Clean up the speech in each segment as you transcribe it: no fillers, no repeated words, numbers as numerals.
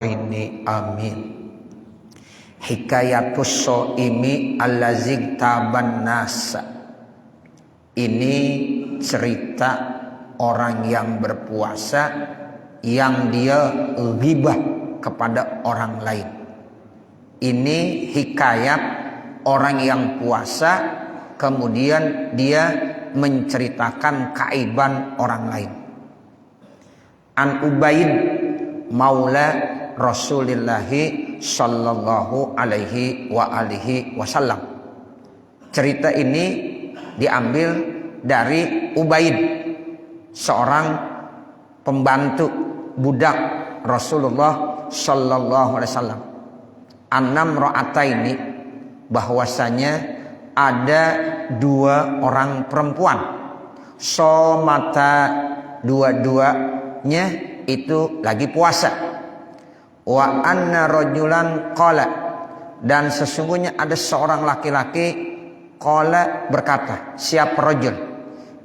ini amin. Hikayatus shaimi allazi taban nasa. Ini cerita orang yang berpuasa yang dia ghibah kepada orang lain. Ini hikayat orang yang puasa kemudian dia menceritakan kaiban orang lain. An Ubaid maula Rasulillahi sallallahu alaihi wa alihi wasallam. Cerita ini diambil dari Ubaid, seorang pembantu budak Rasulullah sallallahu alaihi wasallam. Annam ra'ataini, bahwasanya ada dua orang perempuan. Somata, dua-duanya itu lagi puasa. Wa anna rajulan qala, dan sesungguhnya ada seorang laki-laki qala berkata, siapa rajul?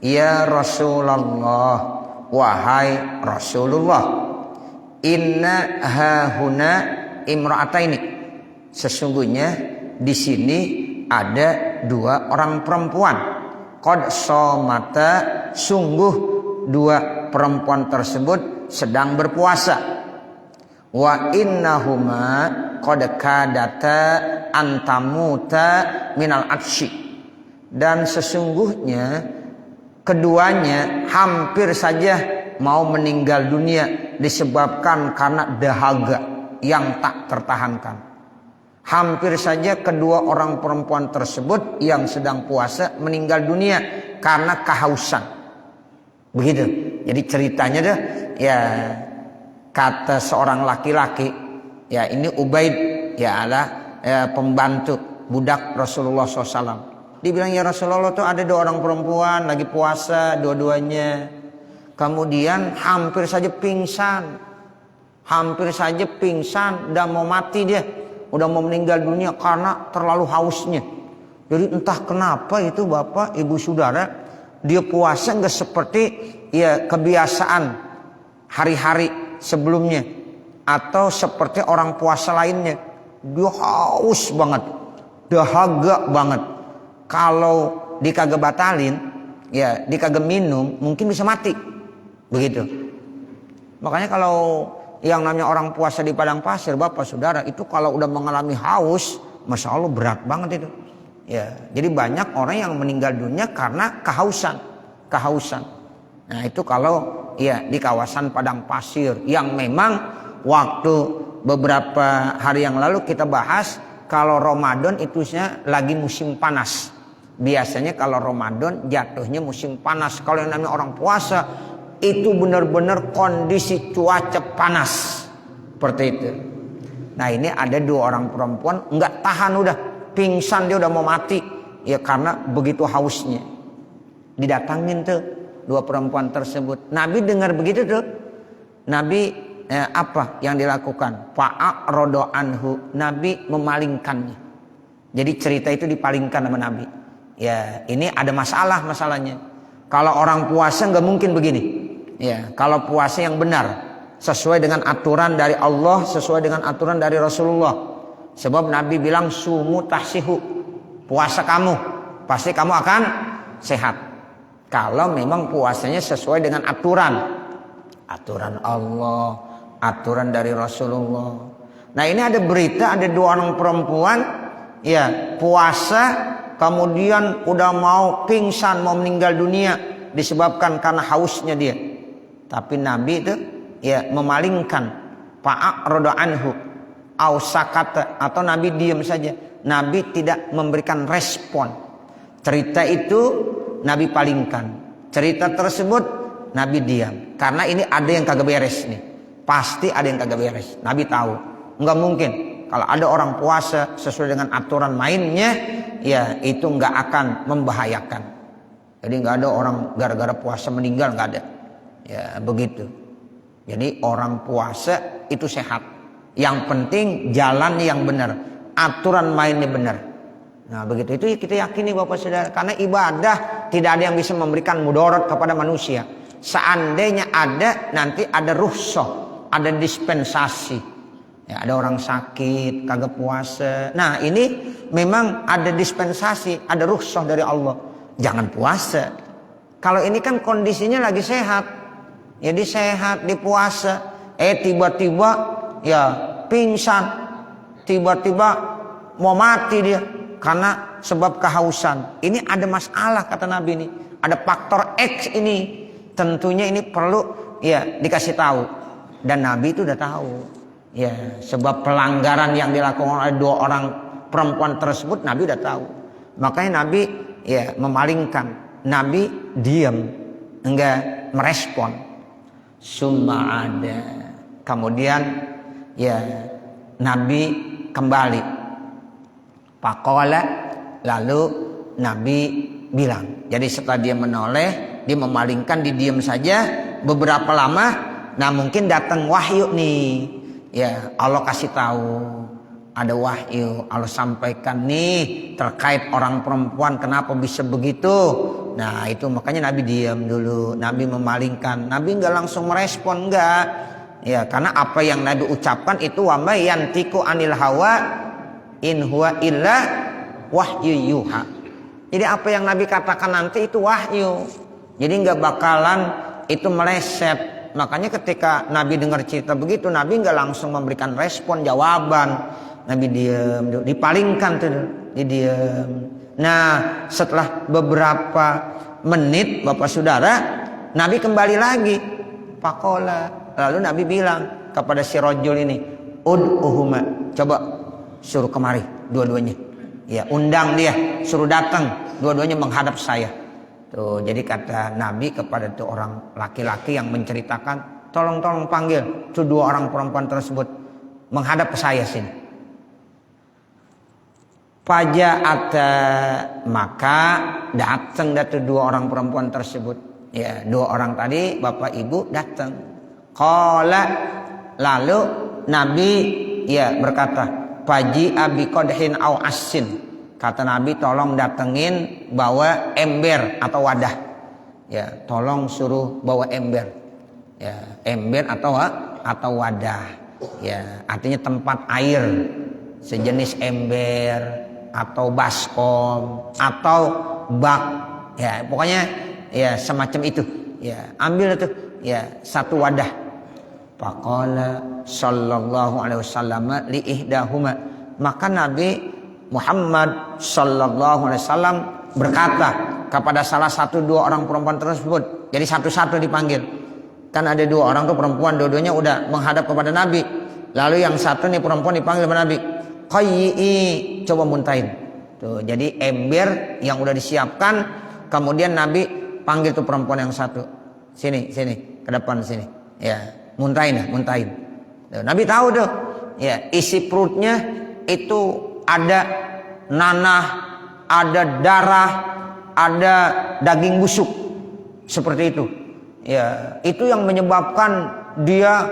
Ya Rasulullah, wahai Rasulullah, inna hahuna imra'ataini, sesungguhnya di sini ada dua orang perempuan. Qad somata, sungguh dua perempuan tersebut sedang berpuasa. Wa innahuma qad kadata antamuta minal atsyi, dan sesungguhnya keduanya hampir saja mau meninggal dunia disebabkan karena dahaga yang tak tertahankan. Hampir saja kedua orang perempuan tersebut yang sedang puasa meninggal dunia karena kehausan. Begitu. Jadi ceritanya dah ya, kata seorang laki-laki, ya ini Ubaid, ya adalah pembantu budak Rasulullah SAW. Dibilang, ya Rasulullah tuh ada dua orang perempuan lagi puasa dua-duanya. Kemudian hampir saja pingsan, udah mau mati dia, udah mau meninggal dunia karena terlalu hausnya. Jadi entah kenapa itu bapak, ibu, saudara, dia puasa nggak seperti ya kebiasaan hari-hari sebelumnya atau seperti orang puasa lainnya. Dia haus banget, dahaga banget. Kalau dikagak batalin, ya dikagak minum, mungkin bisa mati. Begitu. Makanya kalau yang namanya orang puasa di padang pasir, bapak saudara, itu kalau udah mengalami haus, masya Allah berat banget itu. Ya, jadi banyak orang yang meninggal dunia karena kehausan. Nah itu kalau ya di kawasan padang pasir yang memang waktu beberapa hari yang lalu kita bahas, kalau Ramadan itu lagi musim panas. Biasanya kalau Ramadan jatuhnya musim panas. Kalau yang namanya orang puasa itu benar-benar kondisi cuaca panas seperti itu. Nah ini ada dua orang perempuan nggak tahan, udah pingsan, dia udah mau mati ya karena begitu hausnya. Didatangin tuh dua perempuan tersebut. Nabi dengar begitu tuh, Nabi apa yang dilakukan? Fa'arodo anhu, Nabi memalingkannya. Jadi cerita itu dipalingkan sama Nabi. Ya ini ada masalahnya. Kalau orang puasa nggak mungkin begini. Ya kalau puasa yang benar, sesuai dengan aturan dari Allah, sesuai dengan aturan dari Rasulullah. Sebab Nabi bilang sumu tahsihu, puasa kamu pasti kamu akan sehat. Kalau memang puasanya sesuai dengan aturan Allah, aturan dari Rasulullah. Nah ini ada berita, ada dua orang perempuan ya puasa kemudian udah mau pingsan, mau meninggal dunia disebabkan karena hausnya dia. Tapi Nabi itu ya memalingkan, fa'arodo anhu au sakata, atau Nabi diam saja. Nabi tidak memberikan respon. Cerita itu Nabi palingkan. Cerita tersebut Nabi diam. Karena ini ada yang kagak beres nih. Pasti ada yang kagak beres. Nabi tahu. Enggak mungkin. Kalau ada orang puasa sesuai dengan aturan mainnya, ya itu enggak akan membahayakan. Jadi enggak ada orang gara-gara puasa meninggal, enggak ada. Ya begitu. Jadi orang puasa itu sehat. Yang penting jalan yang benar. Aturan mainnya benar. Nah begitu itu kita yakini bapak saudara, karena ibadah tidak ada yang bisa memberikan mudarat kepada manusia. Seandainya ada, nanti ada rukhsah, ada dispensasi. Ya, ada orang sakit, kagak puasa. Nah ini memang ada dispensasi, ada rukhsah dari Allah. Jangan puasa. Kalau ini kan kondisinya lagi sehat. Jadi sehat, dipuasa. Tiba-tiba ya pingsan. Tiba-tiba mau mati dia. Karena sebab kehausan. Ini ada masalah kata Nabi ini. Ada faktor X ini. Tentunya ini perlu ya dikasih tahu. Dan Nabi itu udah tahu. Ya, sebab pelanggaran yang dilakukan oleh 2 orang perempuan tersebut Nabi udah tahu. Makanya Nabi ya memalingkan. Nabi diam, enggak merespon. Summa ada. Kemudian ya Nabi kembali. Faqala, lalu Nabi bilang. Jadi setelah dia menoleh, dia memalingkan, didiam saja beberapa lama. Nah mungkin datang wahyu nih. Ya Allah kasih tahu, ada wahyu, Allah sampaikan nih terkait orang perempuan kenapa bisa begitu. Nah itu makanya Nabi diam dulu, Nabi memalingkan, Nabi nggak langsung merespon, enggak. Ya karena apa yang Nabi ucapkan itu wa may yantiqu anil hawa in huwa illa wahyu yuha. Jadi apa yang Nabi katakan nanti itu wahyu. Jadi nggak bakalan itu meleset. Makanya ketika Nabi dengar cerita begitu, Nabi nggak langsung memberikan respon, jawaban. Nabi diam, dipalingkan tuh, diam. Nah, setelah beberapa menit, Bapak Saudara, Nabi kembali lagi. Faqala. Lalu Nabi bilang kepada si rajul ini, ud'uhuma. Coba suruh kemari dua-duanya. Ya, undang dia, suruh datang, dua-duanya menghadap saya. Tuh, jadi kata Nabi kepada tuh orang laki-laki yang menceritakan, tolong panggil tuh 2 orang perempuan tersebut menghadap ke saya sini. Faja'ata, maka datang tuh 2 orang perempuan tersebut. Ya, 2 orang tadi bapak ibu datang. Qala, lalu Nabi ya berkata, faji'a biqadhin au asin. Kata Nabi tolong datengin bawa ember atau wadah. Ya, tolong suruh bawa ember. Ya, ember atau wadah. Ya, artinya tempat air. Sejenis ember atau baskom atau bak. Ya, pokoknya ya semacam itu. Ya, ambil itu ya 1 wadah. Faqala sallallahu alaihi wasallam li ihdahuma. Maka Nabi Muhammad sallallahu alaihi wasallam berkata kepada salah satu 2 orang perempuan tersebut. Jadi satu-satu dipanggil. Kan ada 2 orang tuh perempuan, dua-duanya udah menghadap kepada Nabi. Lalu yang satu nih perempuan dipanggil kepada Nabi. Qayyi, coba muntahin. Tuh, jadi ember yang udah disiapkan, kemudian Nabi panggil tuh perempuan yang satu. Sini, ke depan sini. Ya, muntahin. Tuh, Nabi tahu tuh. Ya, isi perutnya itu ada nanah, ada darah, ada daging busuk. Seperti itu. Ya, itu yang menyebabkan dia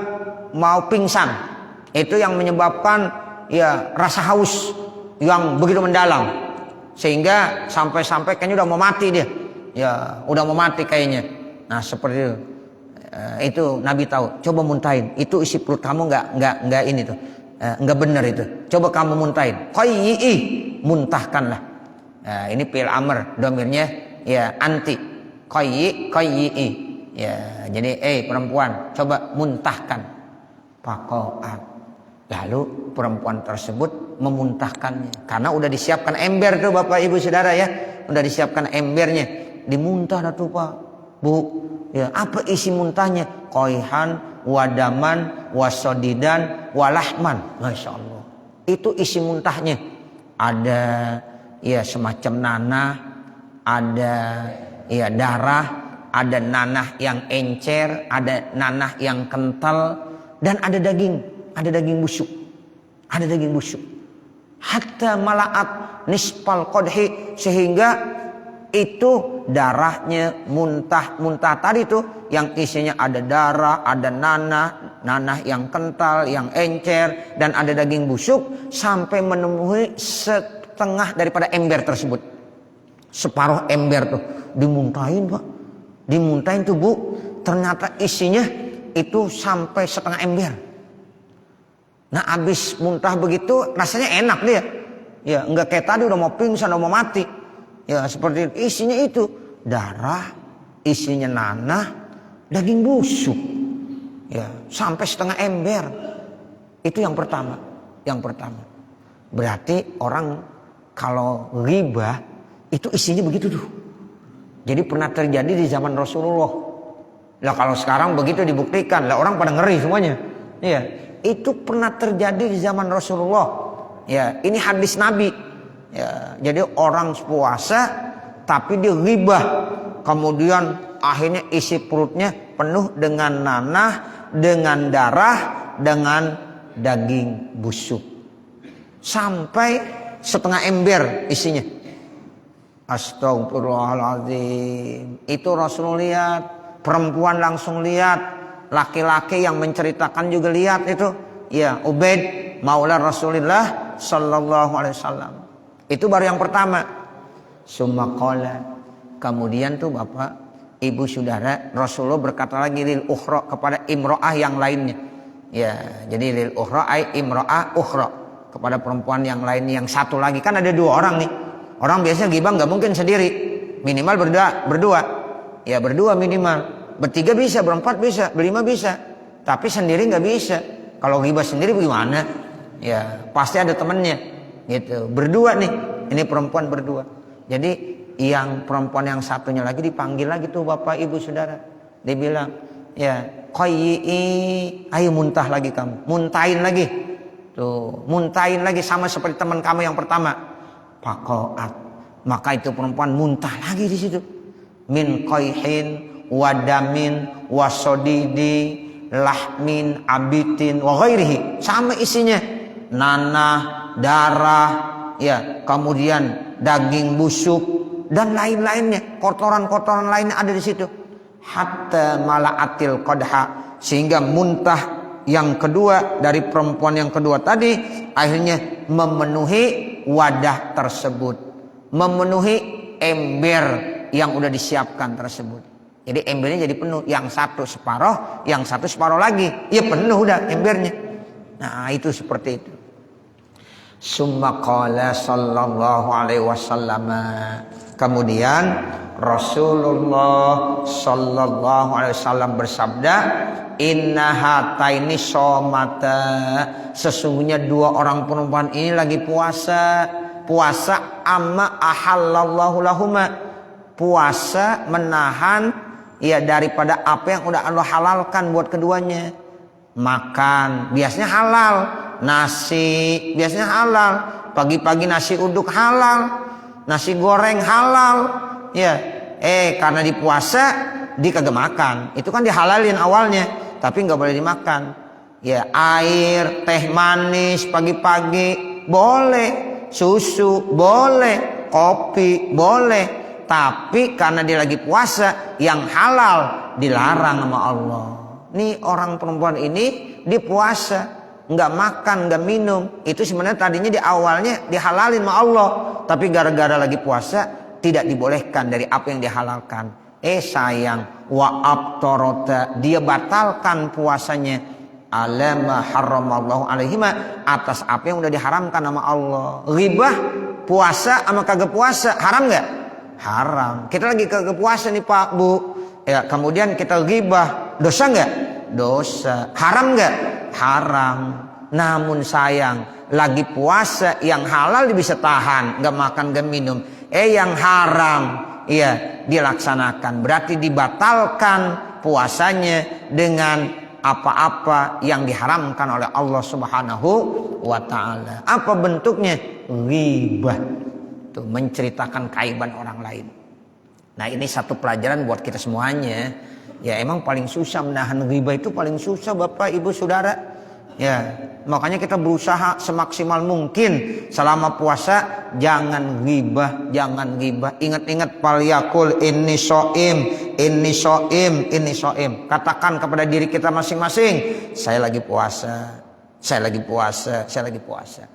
mau pingsan. Itu yang menyebabkan ya rasa haus yang begitu mendalam. Sehingga sampai-sampai kayaknya udah mau mati dia. Ya, udah mau mati kayaknya. Nah, seperti itu. Itu Nabi tahu. Coba muntahin. Itu isi perut kamu enggak ini tuh. Enggak benar itu. Coba kamu muntahin. Qayyi, muntahkanlah. Ini fi'il amr, domirnya ya anti. Qayyi. Ya, jadi perempuan, coba muntahkan. Faqa'at. Lalu perempuan tersebut memuntahkannya. Karena udah disiapkan ember tuh Bapak Ibu Saudara ya. Udah disiapkan embernya. Dimuntah dah tuh Pak. Bu, ya apa isi muntahnya? Qaihan, wadaman, wasodidan, walahman. Masya Allah. Itu isi muntahnya. Ada ya semacam nanah, ada ya darah, ada nanah yang encer, ada nanah yang kental, dan ada daging busuk. Ada daging busuk. Hatta mala'at nisfal qadhi, sehingga itu darahnya muntah tadi tuh yang isinya ada darah, ada nanah yang kental, yang encer, dan ada daging busuk sampai menemui setengah daripada ember tersebut. Separuh ember tuh dimuntahin Pak. Dimuntahin tuh Bu, ternyata isinya itu sampai setengah ember. Nah habis muntah begitu rasanya enak dia. Ya enggak kayak tadi udah mau pingsan, udah mau mati. Ya seperti itu. Isinya itu darah, isinya nanah, daging busuk. Ya sampai setengah ember. Itu yang pertama. Yang pertama. Berarti orang kalau ghibah itu isinya begitu tuh. Jadi pernah terjadi di zaman Rasulullah. Lah kalau sekarang begitu dibuktikan, lah orang pada ngeri semuanya. Iya, itu pernah terjadi di zaman Rasulullah. Ya, ini hadis Nabi. Ya, jadi orang puasa tapi dia ghibah. Kemudian akhirnya isi perutnya penuh dengan nanah, dengan darah, dengan daging busuk. Sampai setengah ember isinya. Astagfirullahaladzim. Itu Rasul lihat, perempuan langsung lihat, laki-laki yang menceritakan juga lihat itu. Ya, Ubaid maula Rasulullah sallallahu alaihi wasallam. Itu baru yang pertama. Summa qala. Kemudian tuh Bapak, Ibu Saudara, Rasulullah berkata lagi lil ukhra kepada imro'ah yang lainnya. Ya, jadi lil ukhra ay imro'ah ukhra, kepada perempuan yang lain yang satu lagi. Kan ada dua orang nih. Orang biasanya ghibah nggak mungkin sendiri, minimal berdua, ya berdua minimal, bertiga bisa, berempat bisa, berlima bisa, tapi sendiri nggak bisa. Kalau ghibah sendiri bagaimana? Ya pasti ada temennya, gitu. Berdua nih, ini perempuan berdua. Jadi yang perempuan yang satunya lagi dipanggil lagi tuh Bapak Ibu Saudara, dia bilang, ya qayyi, ayo muntah lagi kamu, muntahin lagi, tuh muntahin lagi sama seperti teman kamu yang pertama. Pakoat, maka itu perempuan muntah lagi di situ. Min qayhin wadamin wasodidi lahmin abitin wa ghairihi, sama isinya nanah, darah, ya kemudian daging busuk dan lain-lainnya, kotoran-kotoran lainnya ada di situ. Hatta malaatil qadha, sehingga muntah yang kedua dari perempuan yang kedua tadi akhirnya memenuhi wadah tersebut, memenuhi ember yang udah disiapkan tersebut. Jadi embernya jadi penuh, yang satu separoh, yang satu separoh lagi, ya penuh udah embernya. Nah itu seperti itu. Summa qala sallallahu alaihi wasallam, kemudian Rasulullah sallallahu alaihi wasallam bersabda, inna hataini somata, sesungguhnya dua orang perempuan ini lagi puasa. Puasa amma ahallallahu lahuma, puasa menahan ya daripada apa yang udah Allah halalkan buat keduanya. Makan biasanya halal, nasi biasanya halal, pagi-pagi nasi uduk halal, nasi goreng halal, ya karena di puasa dia kagak makan, itu kan dihalalin awalnya, tapi nggak boleh dimakan. Ya air, teh manis pagi-pagi boleh, susu boleh, kopi boleh, tapi karena dia lagi puasa yang halal dilarang sama Allah. Nih orang perempuan ini dia puasa, nggak makan, nggak minum, itu sebenarnya tadinya di awalnya dihalalin sama Allah, tapi gara-gara lagi puasa tidak dibolehkan dari apa yang dihalalkan. Sayang, wa abtarota, dia batalkan puasanya ala ma haramallahu alaihima, atas apa yang udah diharamkan sama Allah. Ghibah puasa sama kagak puasa haram nggak? Haram. Kita lagi kagak puasa nih Pak Bu, ya kemudian kita ghibah, dosa nggak? Dosa. Haram nggak? Haram. Namun sayang, lagi puasa yang halal dia bisa tahan, nggak makan nggak minum. Yang haram iya dilaksanakan, berarti dibatalkan puasanya dengan apa-apa yang diharamkan oleh Allah Subhanahu wa taala. Apa bentuknya? Ghibah. Tuh, menceritakan kaiban orang lain. Nah, ini satu pelajaran buat kita semuanya. Ya, emang paling susah menahan ghibah, itu paling susah Bapak Ibu Saudara. Ya, makanya kita berusaha semaksimal mungkin selama puasa jangan ghibah, jangan ghibah. Ingat-ingat falyakul inni shaim, inni shaim, inni shaim. Katakan kepada diri kita masing-masing, saya lagi puasa, saya lagi puasa, saya lagi puasa.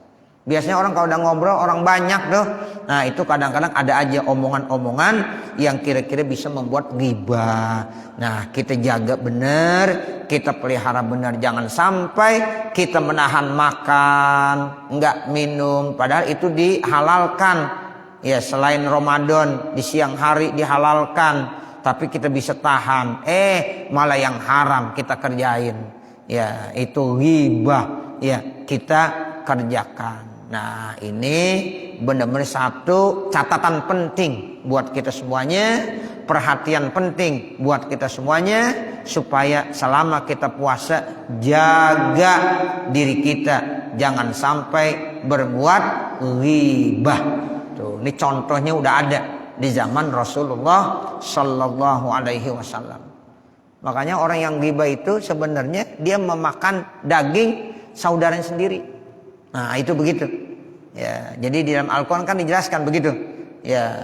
Biasanya orang kalau udah ngobrol orang banyak tuh. Nah itu kadang-kadang ada aja omongan-omongan yang kira-kira bisa membuat ghibah. Nah kita jaga benar, kita pelihara benar. Jangan sampai kita menahan makan, enggak minum. Padahal itu dihalalkan. Ya selain Ramadan di siang hari dihalalkan. Tapi kita bisa tahan. Malah yang haram kita kerjain. Ya itu ghibah. Ya kita kerjakan. Nah ini benar-benar satu catatan penting buat kita semuanya, perhatian penting buat kita semuanya, supaya selama kita puasa jaga diri kita, jangan sampai berbuat ghibah. Tuh, ini contohnya udah ada di zaman Rasulullah Sallallahu Alaihi Wasallam. Makanya orang yang ghibah itu sebenarnya dia memakan daging saudaranya sendiri. Nah itu begitu ya. Jadi di dalam Al-Quran kan dijelaskan begitu ya.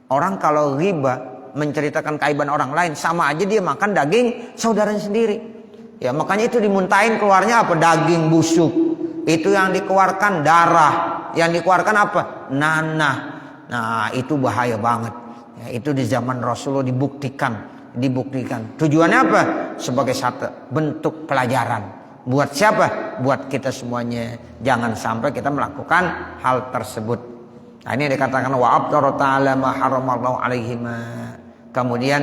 Orang kalau ghibah menceritakan keaiban orang lain, sama aja dia makan daging saudaranya sendiri ya. Makanya itu dimuntahin keluarnya apa? Daging busuk. Itu yang dikeluarkan darah, yang dikeluarkan apa? Nanah. Nah itu bahaya banget ya. Itu di zaman Rasulullah dibuktikan. Tujuannya apa? Sebagai satu bentuk pelajaran. Buat siapa? Buat kita semuanya. Jangan sampai kita melakukan hal tersebut. Nah ini dikatakan wa abtara ta'ala ma haramallahu alaihima. Kemudian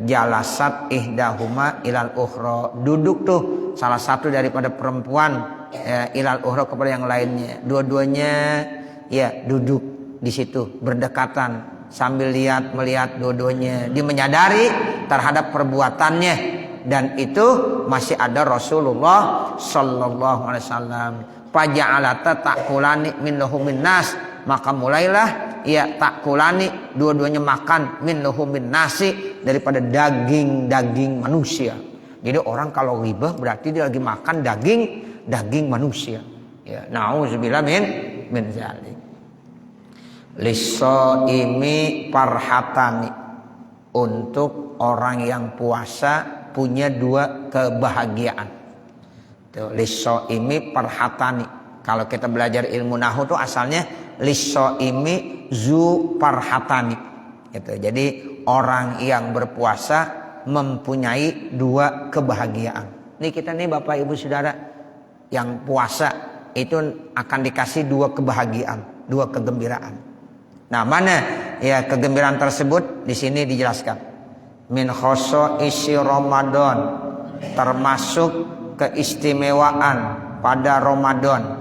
jalasat ihdahuma ilal ukhra. Duduk tuh salah satu daripada perempuan ilal ukhra kepada yang lainnya. Dua-duanya ya duduk di situ berdekatan sambil melihat dua-duanya. Dia menyadari terhadap perbuatannya. Dan itu masih ada Rasulullah Sallallahu Alaihi Wasallam. Faja'alata ta'kulani min luhumin nas. Maka mulailah ya ta'kulani, dua-duanya makan min luhumin nasi, daripada daging manusia. Jadi orang kalau ghibah berarti dia lagi makan daging manusia. Ya, nauzubillah min zalik. Lis-shaimi farhatani. Untuk orang yang puasa punya dua kebahagiaan. Tuh, lis-shaimi farhatani. Kalau kita belajar ilmu nahwu tuh asalnya lis-shaimi zu farhatani. Gitu. Jadi orang yang berpuasa mempunyai dua kebahagiaan. Nih kita nih Bapak Ibu Saudara yang puasa itu akan dikasih dua kebahagiaan, dua kegembiraan. Nah, mana ya kegembiraan tersebut? Di sini dijelaskan. Min khosoisi Ramadan, termasuk keistimewaan pada Ramadan.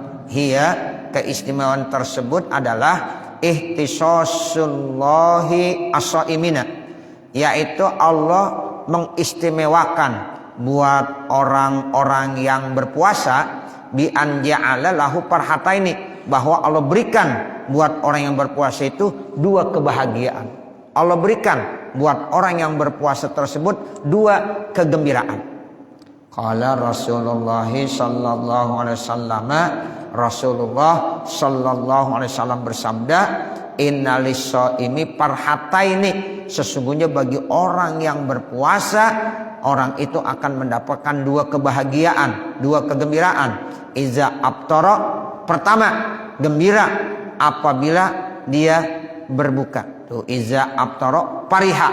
Keistimewaan tersebut adalah ihtisasullahi as-shaimina, yaitu Allah mengistimewakan buat orang-orang yang berpuasa bi an ja'ala lahu farhataini, bahwa Allah berikan buat orang yang berpuasa itu dua kebahagiaan. Allah berikan buat orang yang berpuasa tersebut dua kegembiraan. Qala Rasulullah sallallahu alaihi wasallam, Rasulullah sallallahu alaihi wasallam bersabda, innalis-shaimi farhataini, sesungguhnya bagi orang yang berpuasa, orang itu akan mendapatkan dua kebahagiaan, dua kegembiraan. Iza aftara, pertama gembira apabila dia berbuka. Tuh, iza aftara pariha,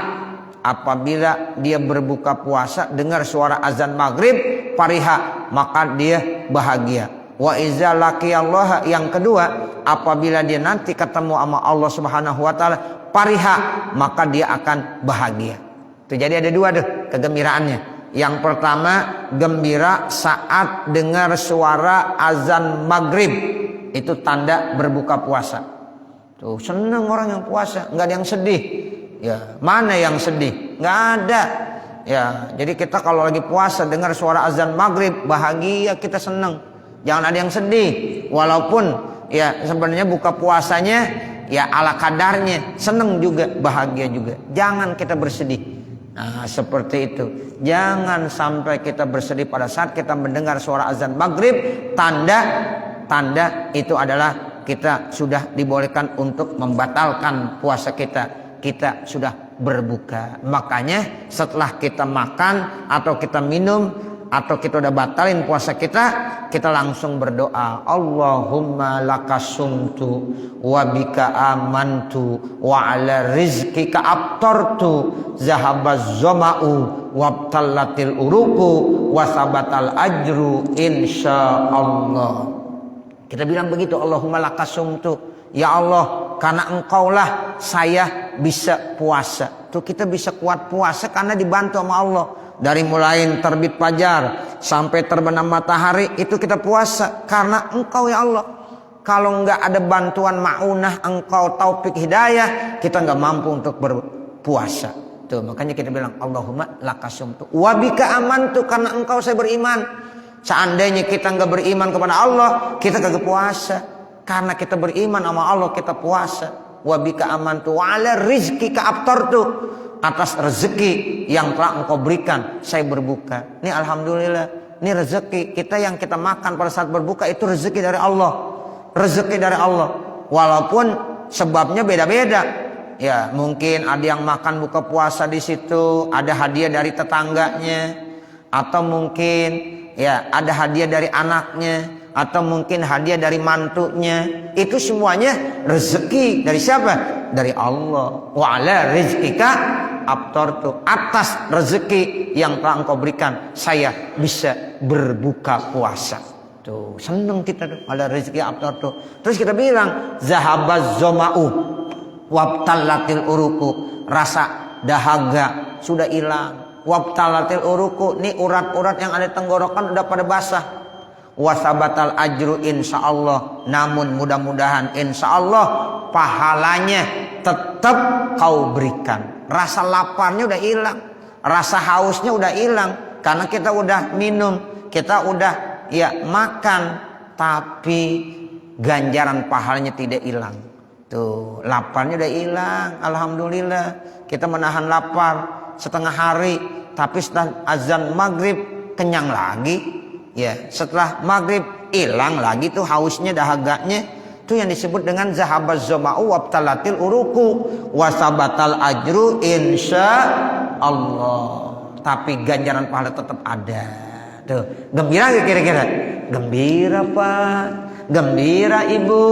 apabila dia berbuka puasa dengar suara azan maghrib, pariha, maka dia bahagia. Wa iza laqiyallaha, yang kedua apabila dia nanti ketemu sama Allah Subhanahu wa taala, pariha, maka dia akan bahagia. Tuh, jadi ada dua tuh kegembiraannya. Yang pertama gembira saat dengar suara azan maghrib, itu tanda berbuka puasa. Tuh seneng orang yang puasa, nggak ada yang sedih. Ya, mana yang sedih? Nggak ada. Ya, jadi kita kalau lagi puasa dengar suara azan maghrib, bahagia, kita seneng. Jangan ada yang sedih. Walaupun ya sebenarnya buka puasanya ya ala kadarnya, seneng juga, bahagia juga. Jangan kita bersedih. Nah, seperti itu. Jangan sampai kita bersedih pada saat kita mendengar suara azan maghrib. Tanda itu adalah kita sudah dibolehkan untuk membatalkan puasa kita. Kita sudah berbuka. Makanya setelah kita makan atau kita minum atau kita udah batalin puasa kita langsung berdoa, Allahumma lakasumtu wa bika amantu wa ala rizkika aftartu zahabaz zama'u wabtallatil uruku wa sabatal ajru insyaallah. Kita bilang begitu, Allahumma lakasumtu, ya Allah, karena engkaulah saya bisa puasa. Tuh kita bisa kuat puasa karena dibantu sama Allah. Dari mulai terbit fajar sampai terbenam matahari itu kita puasa karena engkau ya Allah. Kalau enggak ada bantuan ma'unah engkau taufik hidayah, kita enggak mampu untuk berpuasa. Tuh makanya kita bilang Allahumma lakasumtu wa bika amantu, karena engkau saya beriman. Seandainya kita enggak beriman kepada Allah, kita kagak puasa. Karena kita beriman sama Allah kita puasa. Wa bika amantu wa ala rizkika aftartu, atas rezeki yang telah engkau berikan saya berbuka. Ini alhamdulillah, ini rezeki kita yang kita makan pada saat berbuka itu rezeki dari Allah. Rezeki dari Allah. Walaupun sebabnya beda-beda. Ya, mungkin ada yang makan buka puasa di situ, ada hadiah dari tetangganya, atau mungkin ya ada hadiah dari anaknya, atau mungkin hadiah dari mantunya. Itu semuanya rezeki dari siapa? Dari Allah. Wa ala rizkika aftartu, atas rezeki yang telah engkau berikan saya bisa berbuka puasa. Tuh seneng kita tuh, ala rezeki aftartu. Terus kita bilang zahabaz zama'u wabtallatil uruku, rasa dahaga sudah hilang. Wabtallatil uruku, nih urat-urat yang ada tenggorokan udah pada basah. Wasabatal ajru insyaallah, namun mudah-mudahan insyaallah pahalanya tetap kau berikan. Rasa laparnya udah hilang, rasa hausnya udah hilang, karena kita udah minum, kita udah ya makan, tapi ganjaran pahalanya tidak hilang. Tuh laparnya udah hilang, alhamdulillah. Kita menahan lapar setengah hari, tapi setelah azan maghrib kenyang lagi. Ya, setelah maghrib hilang lagi tuh hausnya, dahaganya. Itu yang disebut dengan zahabaz zama'u wabtalatil uruku wasabatal ajru insyaallah. Tapi ganjaran pahala tetap ada. Tuh, gembira gak kira-kira? Gembira Pak, gembira Ibu.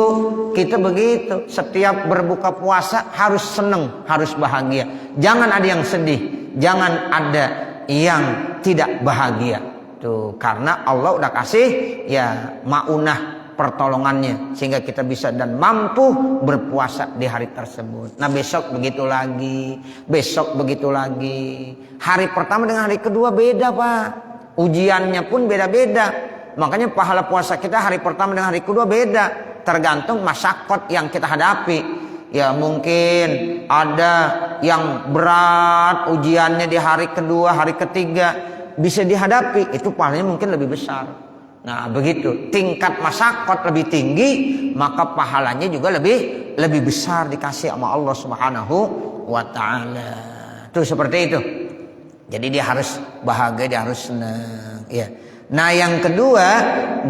Kita begitu, setiap berbuka puasa harus seneng, harus bahagia. Jangan ada yang sedih, jangan ada yang tidak bahagia. Tuh, karena Allah udah kasih ya maunah pertolongannya sehingga kita bisa dan mampu berpuasa di hari tersebut. Nah besok begitu lagi, besok begitu lagi. Hari pertama dengan hari kedua beda Pak, ujiannya pun beda-beda. Makanya pahala puasa kita hari pertama dengan hari kedua beda, tergantung masyarakat yang kita hadapi. Ya mungkin ada yang berat ujiannya di hari kedua, hari ketiga bisa dihadapi, itu pahalanya mungkin lebih besar. Nah begitu, tingkat masyarakat lebih tinggi, maka pahalanya juga lebih besar dikasih sama Allah Subhanahu wa ta'ala. Itu seperti itu. Jadi dia harus bahagia, dia harus senang ya. Nah yang kedua,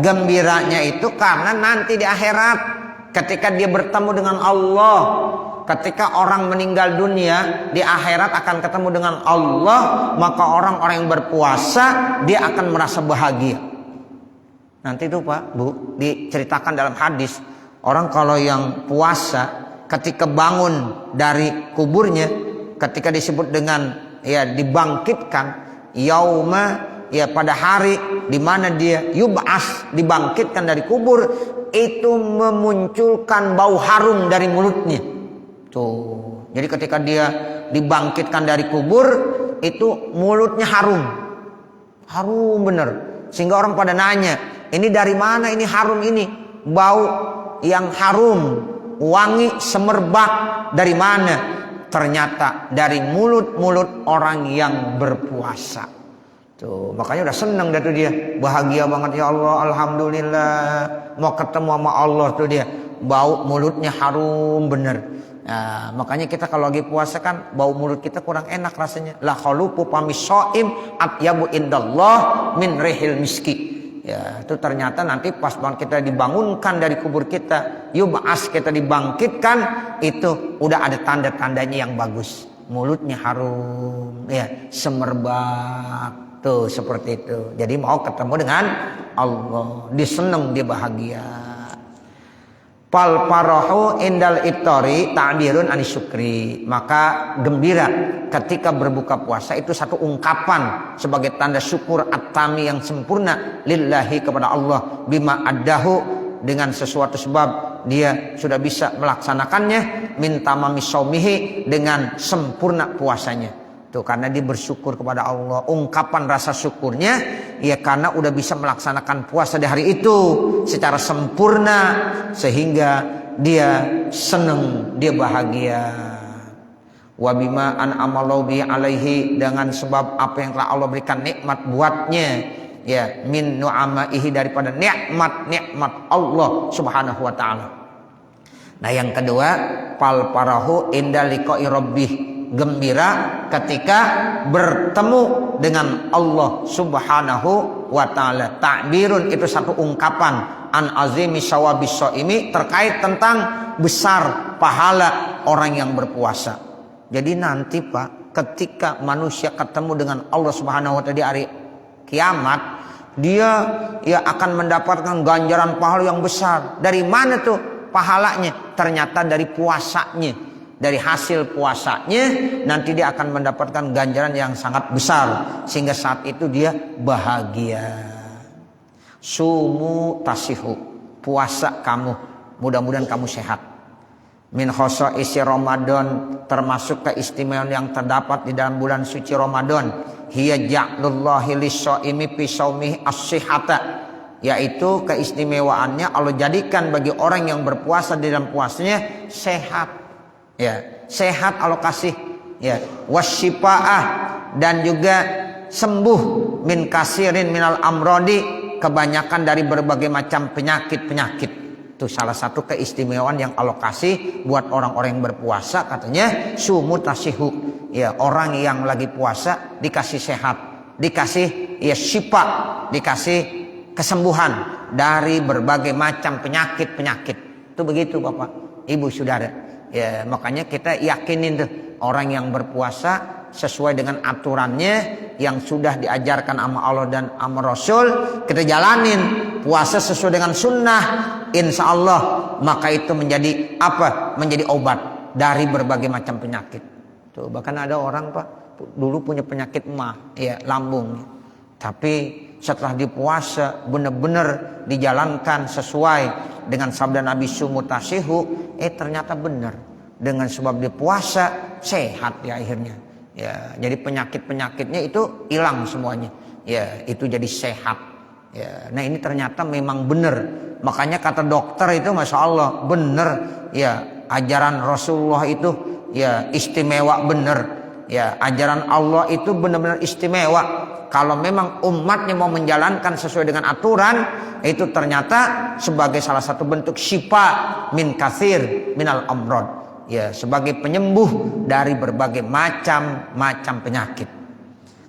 gembiranya itu karena nanti di akhirat ketika dia bertemu dengan Allah. Ketika orang meninggal dunia di akhirat akan ketemu dengan Allah, maka orang-orang yang berpuasa dia akan merasa bahagia. Nanti itu Pak, Bu, diceritakan dalam hadis, orang kalau yang puasa ketika bangun dari kuburnya, ketika disebut dengan ya dibangkitkan, yauma, ya pada hari di mana dia yub'as, dibangkitkan dari kubur, itu memunculkan bau harum dari mulutnya. Tuh. Jadi ketika dia dibangkitkan dari kubur, itu mulutnya harum. Harum bener. Sehingga orang pada nanya, ini dari mana ini harum ini? Bau yang harum, wangi, semerbak dari mana? Ternyata dari mulut-mulut orang yang berpuasa. Tuh, makanya udah seneng dah tuh dia. Bahagia banget, ya Allah, alhamdulillah. Mau ketemu sama Allah tuh dia. Bau mulutnya harum bener. Nah, makanya kita kalau lagi puasa kan bau mulut kita kurang enak rasanya. La khaluqu pamisoim atyabu indallah min rihil miski. Ya, itu ternyata nanti pas banget kita dibangunkan dari kubur kita, yub'as, kita dibangkitkan, itu udah ada tanda-tandanya yang bagus. Mulutnya harum, ya, semerbak. Tuh seperti itu. Jadi mau ketemu dengan Allah, dia senang, dia bahagia. Fal farahu indal iftori ta'birun anis syukri. Maka gembira ketika berbuka puasa itu satu ungkapan sebagai tanda syukur at-tami yang sempurna lillahi kepada Allah bima addahu, dengan sesuatu sebab dia sudah bisa melaksanakannya, min tamami saumihi, dengan sempurna puasanya. Tuh, karena dia bersyukur kepada Allah. Ungkapan rasa syukurnya ya karena udah bisa melaksanakan puasa di hari itu secara sempurna, sehingga dia senang, dia bahagia. Wa bima an'amallahu bi alaihi, dengan sebab apa yang telah Allah berikan nikmat buatnya, ya, min nu'amaihi, daripada nikmat Allah Subhanahu wa taala. Nah, yang kedua, fal farahu inda liqa'i rabbih, gembira ketika bertemu dengan Allah Subhanahu wa taala. Ta'birun itu satu ungkapan an azimi sawabis shaimi, terkait tentang besar pahala orang yang berpuasa. Jadi nanti Pak, ketika manusia ketemu dengan Allah Subhanahu wa taala di hari kiamat, dia ya akan mendapatkan ganjaran pahala yang besar. Dari mana tuh pahalanya? Ternyata dari puasanya. Dari hasil puasanya nanti dia akan mendapatkan ganjaran yang sangat besar, sehingga saat itu dia bahagia. Sumu tasihu, puasa kamu, mudah-mudahan kamu sehat. Min khosaisi Ramadan, termasuk keistimewaan yang terdapat di dalam bulan suci Ramadan, hiya ja'lullahi lis-shaimi fi shaumihi as-sihhata, yaitu keistimewaannya Allah jadikan bagi orang yang berpuasa di dalam puasanya sehat. Ya, sehat Allah kasih, ya, wasyifaah, dan juga sembuh min kasirin minal amrodi, kebanyakan dari berbagai macam penyakit-penyakit. Itu salah satu keistimewaan yang Allah kasih buat orang-orang yang berpuasa, katanya sumu tasihu, ya, orang yang lagi puasa dikasih sehat, dikasih ya syifa, dikasih kesembuhan dari berbagai macam penyakit-penyakit. Itu begitu Bapak, Ibu, Saudara. Ya, makanya kita yakinin tuh, orang yang berpuasa sesuai dengan aturannya yang sudah diajarkan sama Allah dan sama Rasul, kita jalanin puasa sesuai dengan sunnah, insya Allah maka itu menjadi apa? Menjadi obat dari berbagai macam penyakit. Tuh, bahkan ada orang Pak dulu punya penyakit emah, ya, lambung, tapi setelah dipuasa benar-benar dijalankan sesuai dengan sabda Nabi sumu tasihu, ternyata benar, dengan sebab dipuasa sehat ya akhirnya. Ya, jadi penyakit-penyakitnya itu hilang semuanya. Ya, itu jadi sehat. Ya, nah ini ternyata memang benar. Makanya kata dokter itu Masya Allah benar. Ya, ajaran Rasulullah itu ya istimewa benar. Ya, ajaran Allah itu benar-benar istimewa. Kalau memang umatnya mau menjalankan sesuai dengan aturan, itu ternyata sebagai salah satu bentuk syifa min katsir minal amrad, ya, sebagai penyembuh dari berbagai macam penyakit.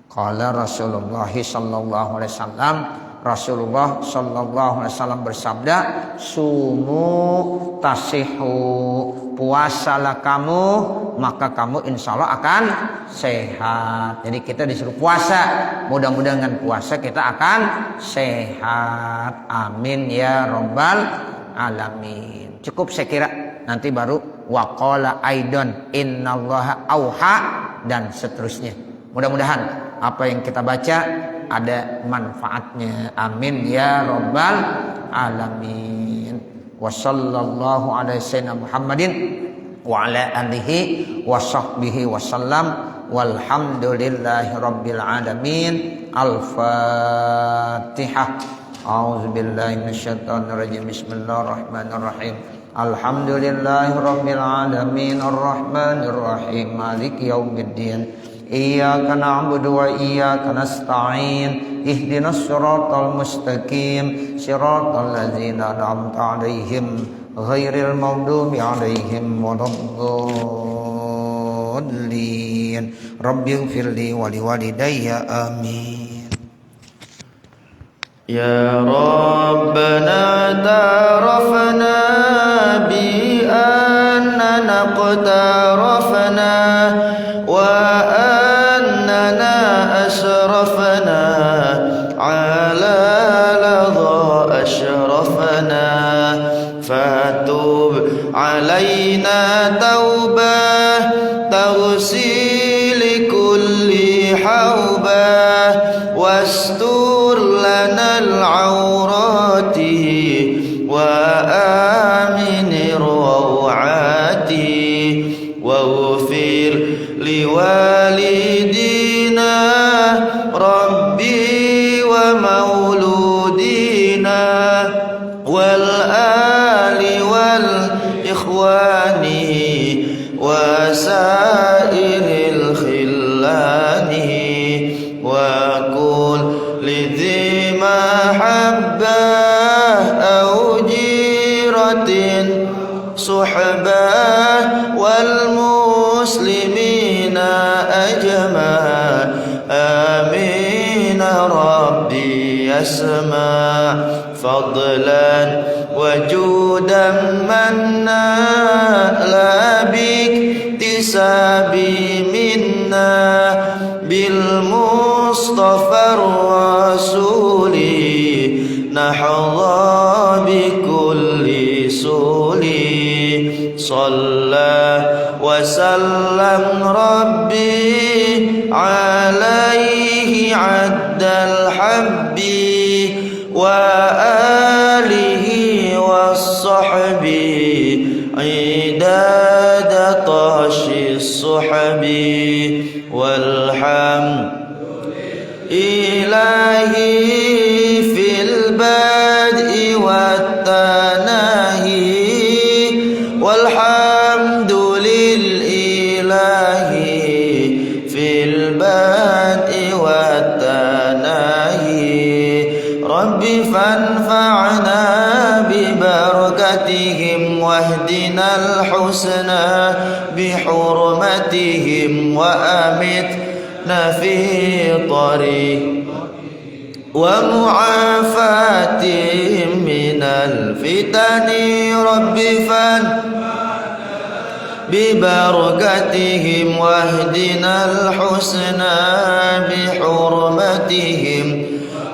Qala Rasulullah sallallahu alaihi wasallam, Rasulullah sallallahu alaihi wasallam bersabda, sumu tasihu, puasalah kamu maka kamu insya Allah akan sehat. Jadi kita disuruh puasa, mudah-mudahan dengan puasa kita akan sehat. Amin ya rabbal alamin. Cukup saya kira, nanti baru waqala aidon innallaha auha dan seterusnya. Mudah-mudahan apa yang kita baca ada manfaatnya. Amin ya rabbal alamin. Wa sallallahu alaihi sayyidina Muhammadin wa ala alihi wa sahbihi wa sallam walhamdulillahi rabbil alamin. Al-Fatihah. A'udzu billahi minasyaitonir rajim. Bismillahirrahmanirrahim. Alhamdulillahi rabbil alamin arrahmanir rahim maliki yaumiddin. Iyyaka na'budu wa iyyaka nasta'in. Ihdinas siratal mustaqim. Siratal ladzina an'amta 'alaihim ghairil maghdubi 'alaihim waladdallin. Rabbighfirli wa liwalidayya amin. Ya Rabbana tarafna bi annana qtarafna wa أسرفنا فتب علينا توبة تغسل كل حوبة واستر لنا العورات وآمن الروعات واغفر لوالدينا ربي ومولودينا والآل والإخوان وسائر الخلان وكل لذي محبة أو جيرة صحبة والمسلمين أجمع آمين ربي يسمع فضلا وجودا منا لا باكتساب منا بالمصطفى الرسول نحظى بكل سول صلى وسلم ربي عليه عد الحب وآله والصحب عداد طش الصحب والحمد إلهي في البدء والتناهي والحمد للإله في البدء والتناهي رب فانفعنا ببركتهم واهدنا الحسنى بحرمتهم وأمتنا في طريق ومعافاتهم من الفتن رب ببركتهم واهدنا الحسنى بحرمتهم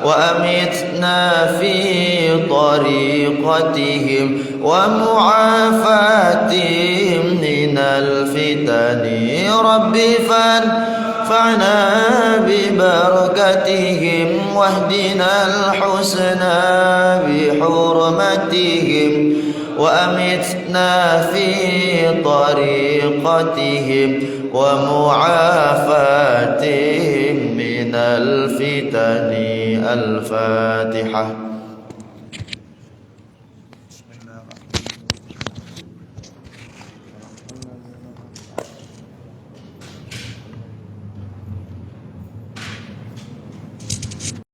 وأمتنا في طريقتهم ومعافاتهم من الفتن رب فانفعنا ببركتهم واهدنا الحسنى بحرمتهم وأمتنا في طريقتهم ومعافاتهم من الفتن الفاتحة.